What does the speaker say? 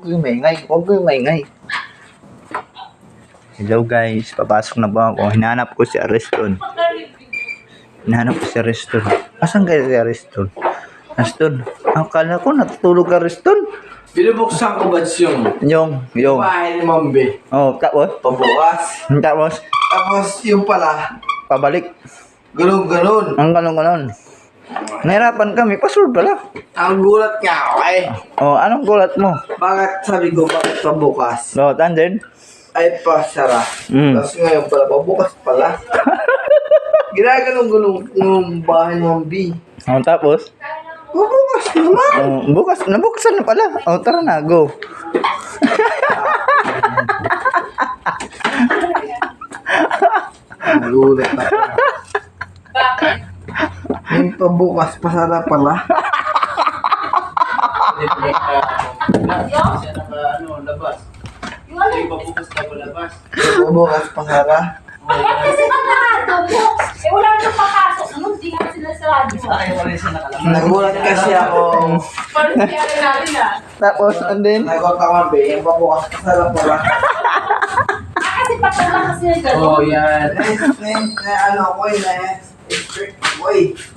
kayong maingay. Huwag kayong maingay. Hello guys, papasok na ba ako? Hinahanap ko si Ariston. Asan kayo si Ariston? Ariston, akala ko natutulog ka Ariston. Binubuksan ko ba yung Yung. bahay ni Mambe? Oh, tapos? Pabukas. Tapos yung pala, Pabalik. ganun. Ang ganon. Nahirapan kami, password pala. Ang gulat nga ako Oh, anong gulat mo? bakit sabi ko bakit pabukas? No, tandem? Ay pasara. Tapos ngayon pala, pabukas pala. Ginaganong ng bahay ni Mambe. Oh, tapos? Pabukas naman. Oh, nabuksan na pala. Oh, tara na, go. Nagulat ako. Yung pabukas, pasara pala. Pabukas, pasara. Kasi nakakatapo. Wala nang papasok. Anong di nga sila sa radyo? Nagulat kasi ako. Parang nangyari natin Tapos, and then? Nagulat ako, Mambe. Yung pabukas, pasara pala. kasi patala kasi na gano'n. Ano ko yun